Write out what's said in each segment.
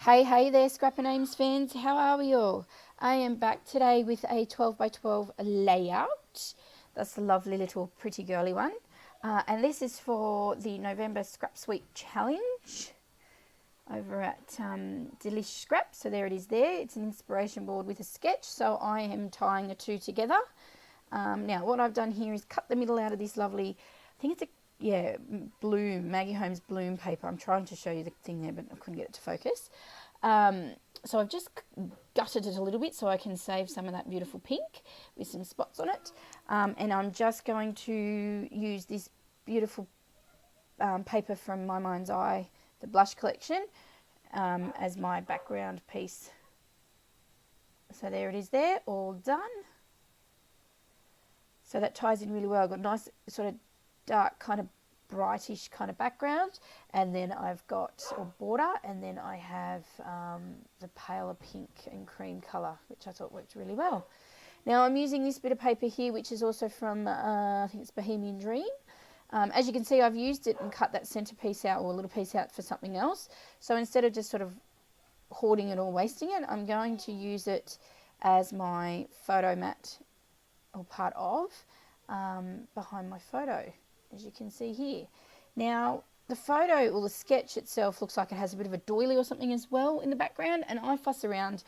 Hey there, Scrapper Names fans. How are we all? I am back today with a 12 by 12 layout. That's a lovely little pretty girly one. And this is for the November Scrap Sweep Challenge over at D-lish Scrap. So there it is there. It's an inspiration board with a sketch. So I am tying the two together. Now what I've done here is cut the middle out of this lovely, I think it's a bloom, Maggie Holmes bloom paper. I'm trying to show you the thing there, but I couldn't get it to focus. So I've just gutted it a little bit so I can save some of that beautiful pink with some spots on it. And I'm just going to use this beautiful paper from My Mind's Eye, the blush collection, as my background piece. So there it is there, all done. So that ties in really well. I've got a nice sort of dark kind of brightish kind of background, and then I've got a border, and then I have the paler pink and cream colour, which I thought worked really well. Now I'm using this bit of paper here, which is also from I think it's Bohemian Dream. As you can see, I've used it and cut that centre piece out, or a little piece out, for something else. So instead of just sort of hoarding it or wasting it, I'm going to use it as my photo mat, or part of, behind my photo, as you can see here. Now the photo, or the sketch itself, looks like it has a bit of a doily or something as well in the background, and I fuss around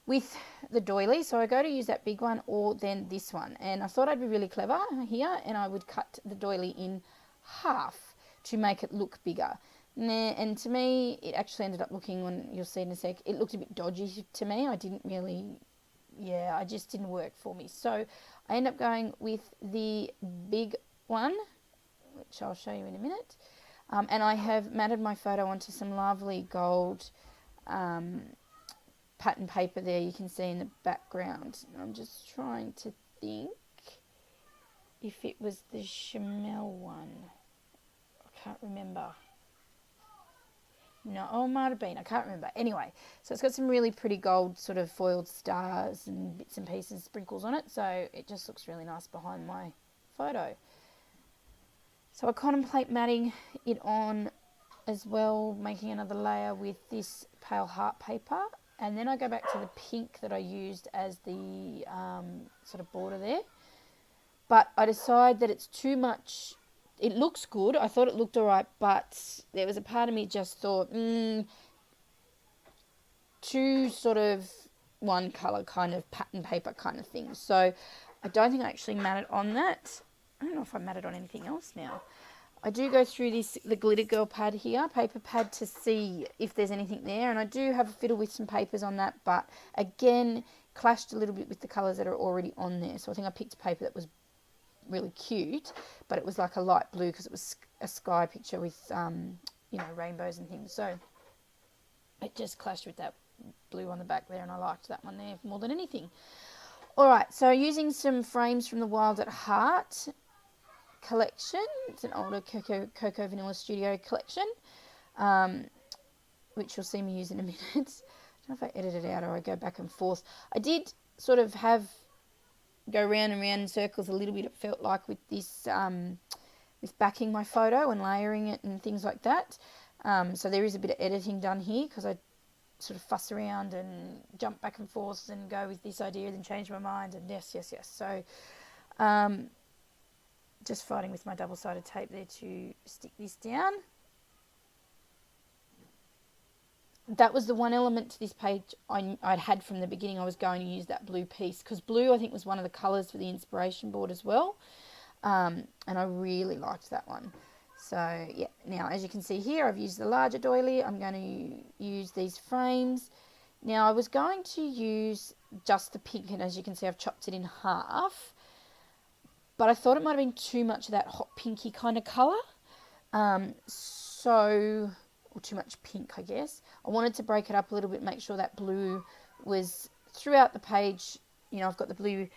with the doily, so I go to use that big one or then this one, and I thought I'd be really clever here, and I would cut the doily in half to make it look bigger. And to me it actually ended up looking, when you'll see in a sec, it looked a bit dodgy to me. I didn't really, I just didn't work for me. So I end up going with the big one, which I'll show you in a minute. And I have matted my photo onto some lovely gold pattern paper there, you can see in the background. I'm just trying to think if it was the Chamel one. I can't remember. No, oh, it might have been. I can't remember. Anyway, so it's got some really pretty gold sort of foiled stars and bits and pieces, sprinkles on it. So it just looks really nice behind my photo. So I contemplate matting it on as well, making another layer with this pale heart paper. And then I go back to the pink that I used as the sort of border there. But I decide that it's too much. It looks good. I thought it looked all right, but there was a part of me just thought, too sort of one colour kind of pattern paper kind of thing. So I don't think I actually matted on that. I don't know if I matted on anything else now. I do go through the Glitter Girl pad here, paper pad, to see if there's anything there. And I do have a fiddle with some papers on that, but again, clashed a little bit with the colours that are already on there. So I think I picked a paper that was really cute, but it was like a light blue because it was a sky picture with, rainbows and things. So it just clashed with that blue on the back there, and I liked that one there more than anything. All right, so using some frames from the Wild at Heart collection. It's an older Cocoa Vanilla Studio collection, which you'll see me use in a minute. I don't know if I edit it out or I go back and forth. I did sort of go round and round in circles a little bit, it felt like, with this, with backing my photo and layering it and things like that. So there is a bit of editing done here because I sort of fuss around and jump back and forth and go with this idea and then change my mind, and yes. So just fighting with my double-sided tape there to stick this down. That was the one element to this page I'd had from the beginning. I was going to use that blue piece because blue, I think, was one of the colours for the inspiration board as well, and I really liked that one. So yeah, now as you can see here, I've used the larger doily. I'm going to use these frames. Now I was going to use just the pink, and as you can see, I've chopped it in half. But I thought it might have been too much of that hot pinky kind of colour. Or too much pink, I guess. I wanted to break it up a little bit, make sure that blue was throughout the page. I've got the blue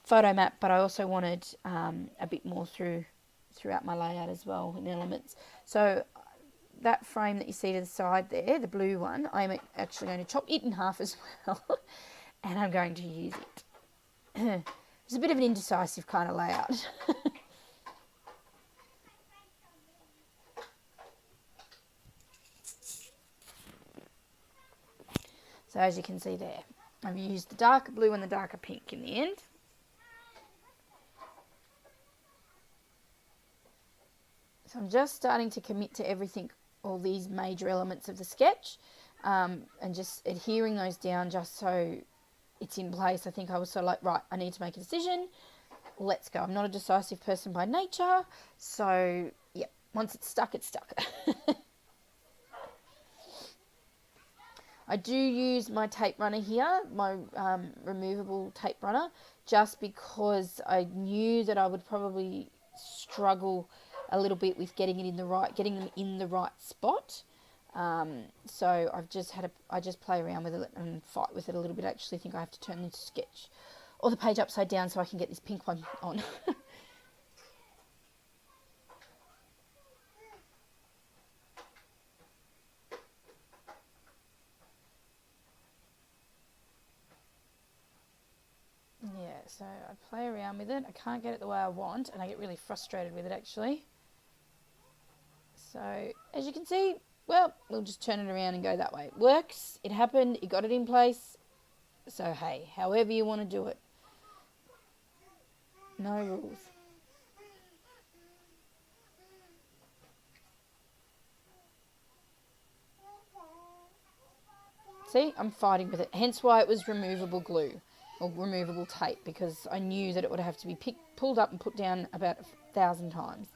photo mat, but I also wanted a bit more throughout my layout as well in elements. So that frame that you see to the side there, the blue one, I'm actually going to chop it in half as well. And I'm going to use it. It's a bit of an indecisive kind of layout. So as you can see there, I've used the darker blue and the darker pink in the end. So I'm just starting to commit to everything, all these major elements of the sketch, and just adhering those down just so it's in place. I think I was sort of like, right, I need to make a decision. Let's go. I'm not a decisive person by nature. So, yeah, once it's stuck, it's stuck. I do use my tape runner here, my removable tape runner, just because I knew that I would probably struggle a little bit with getting them in the right spot. So I just play around with it and fight with it a little bit. I actually think I have to turn this sketch or the page upside down so I can get this pink one on. Yeah, so I play around with it. I can't get it the way I want, and I get really frustrated with it actually. So as you can see, well, we'll just turn it around and go that way. It works. It happened. You got it in place. So hey, however you want to do it. No rules. See, I'm fighting with it. Hence why it was removable glue or removable tape, because I knew that it would have to be pulled up and put down about 1,000 times.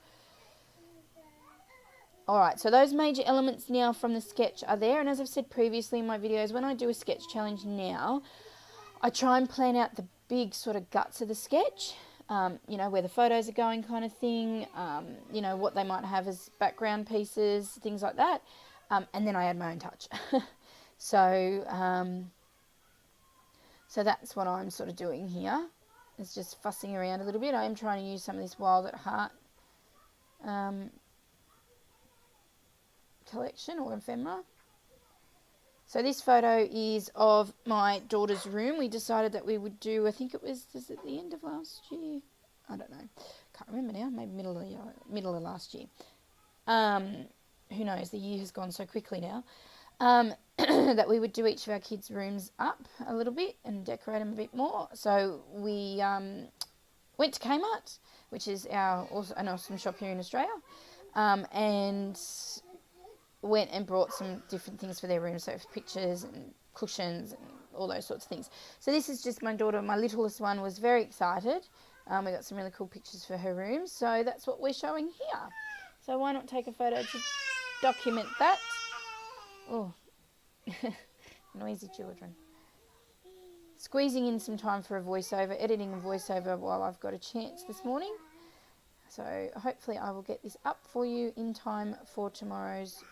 Alright, so those major elements now from the sketch are there, and as I've said previously in my videos, when I do a sketch challenge now, I try and plan out the big sort of guts of the sketch, you know, where the photos are going kind of thing, you know, what they might have as background pieces, things like that, and then I add my own touch. So that's what I'm sort of doing here. It's just fussing around a little bit. I am trying to use some of this Wild at Heart collection or ephemera. So this photo is of my daughter's room. We decided that we would do, I think it was at the end of last year? I don't know. Can't remember now. Maybe middle of last year. Who knows? The year has gone so quickly now. That we would do each of our kids' rooms up a little bit and decorate them a bit more. So we went to Kmart, which is an awesome shop here in Australia, and went and brought some different things for their rooms, so pictures and cushions and all those sorts of things. So this is just my daughter. My littlest one was very excited. We got some really cool pictures for her room, so that's what we're showing here. So why not take a photo to document that? Oh, noisy children. Squeezing in some time for a voiceover, editing a voiceover while I've got a chance this morning. So hopefully I will get this up for you in time for tomorrow's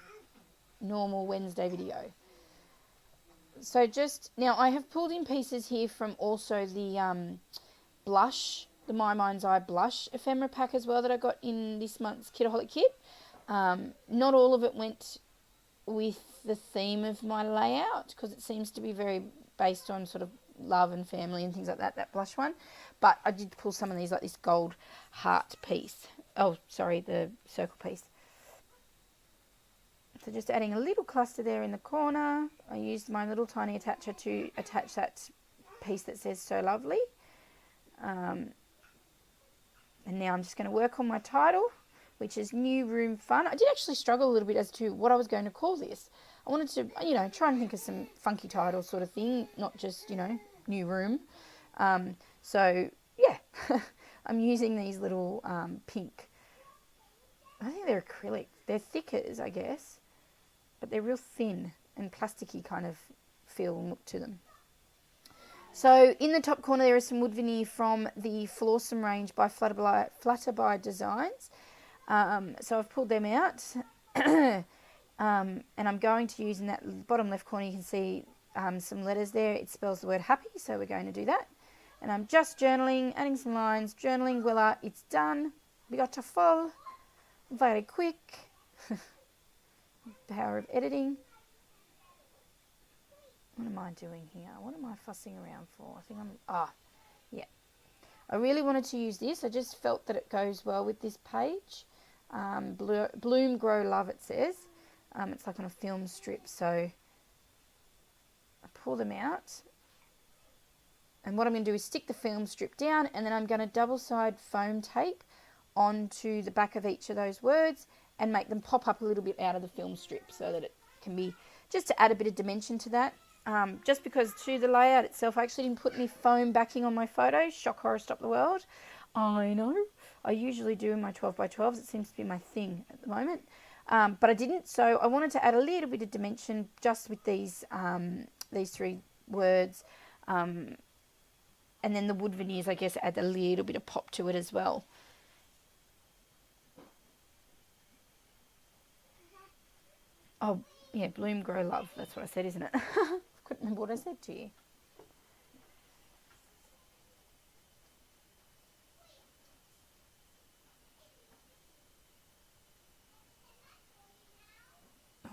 normal Wednesday video. So just now I have pulled in pieces here from also the blush, the My Mind's Eye blush ephemera pack as well that I got in this month's Kidaholic kit. Not all of it went with the theme of my layout because it seems to be very based on sort of love and family and things like that, that blush one. But I did pull some of these, like this gold heart piece. Oh, sorry, the circle piece. So just adding a little cluster there in the corner. I used my little tiny attacher to attach that piece that says So Lovely. And now I'm just going to work on my title, which is New Room Fun. I did actually struggle a little bit as to what I was going to call this. I wanted to, you know, try and think of some funky title sort of thing, not just, you know, new room. So, yeah, I'm using these little pink, I think they're acrylic. They're thickers, I guess, but they're real thin and plasticky kind of feel and look to them. So in the top corner there is some wood veneer from the Flawsome range by Flutterby Designs. So I've pulled them out, and I'm going to use in that bottom left corner, you can see some letters there. It spells the word happy, so we're going to do that. And I'm just journaling, adding some lines, journaling, voila, it's done. Beautiful, very quick. The power of editing. What am I doing here? What am I fussing around for? I think yeah. I really wanted to use this. I just felt that it goes well with this page. Bloom, Grow, Love, it says. It's like on a film strip, so I pull them out. And what I'm going to do is stick the film strip down, and then I'm going to double-side foam tape onto the back of each of those words and make them pop up a little bit out of the film strip so that it can be, just to add a bit of dimension to that. Just because to the layout itself, I actually didn't put any foam backing on my photos. Shock, horror, stop the world. I know. I usually do in my 12x12s. It seems to be my thing at the moment. But I didn't, so I wanted to add a little bit of dimension just with these 3 words. And then the wood veneers, I guess, add a little bit of pop to it as well. Oh, yeah, bloom, grow, love. That's what I said, isn't it? I couldn't remember what I said to you.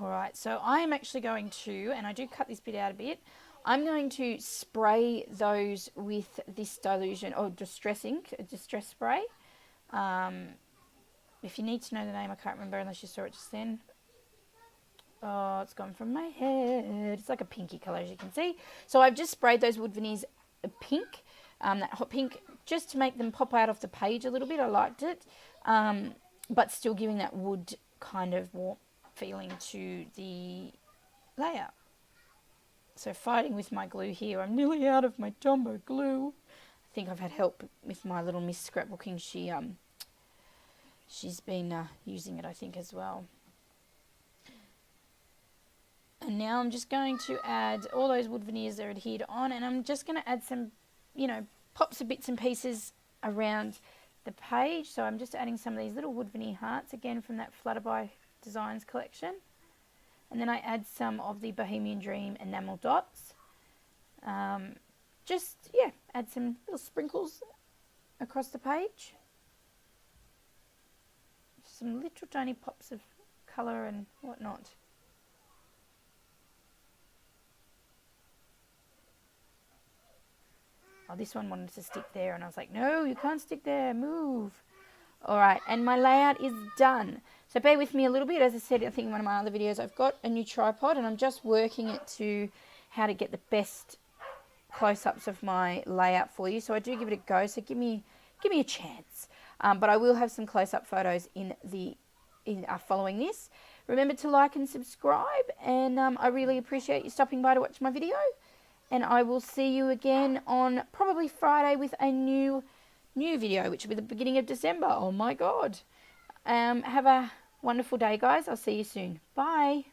All right, so I am actually going to, and I do cut this bit out a bit, I'm going to spray those with this dilution or distress ink, a distress spray. If you need to know the name, I can't remember unless you saw it just then. Oh, it's gone from my head. It's like a pinky colour, as you can see. So I've just sprayed those wood veneers pink, that hot pink, just to make them pop out off the page a little bit. I liked it, but still giving that wood kind of warm feeling to the layout. So fighting with my glue here. I'm nearly out of my Tombow glue. I think I've had help with my little Miss Scrapbooking. She's been using it, I think, as well. And now I'm just going to add all those wood veneers that are adhered on, and I'm just going to add some, pops of bits and pieces around the page. So I'm just adding some of these little wood veneer hearts, again from that Flutterby Designs collection. And then I add some of the Bohemian Dream enamel dots. Add some little sprinkles across the page. Some little tiny pops of colour and whatnot. Oh, this one wanted to stick there, and I was like, no, you can't stick there, move. All right, and my layout is done. So bear with me a little bit. As I said, I think in one of my other videos, I've got a new tripod, and I'm just working it to how to get the best close-ups of my layout for you. So I do give it a go, so give me a chance. But I will have some close-up photos in following this. Remember to like and subscribe, and I really appreciate you stopping by to watch my video. And I will see you again on probably Friday with a new video, which will be the beginning of December. Oh my God. Have a wonderful day, guys. I'll see you soon. Bye.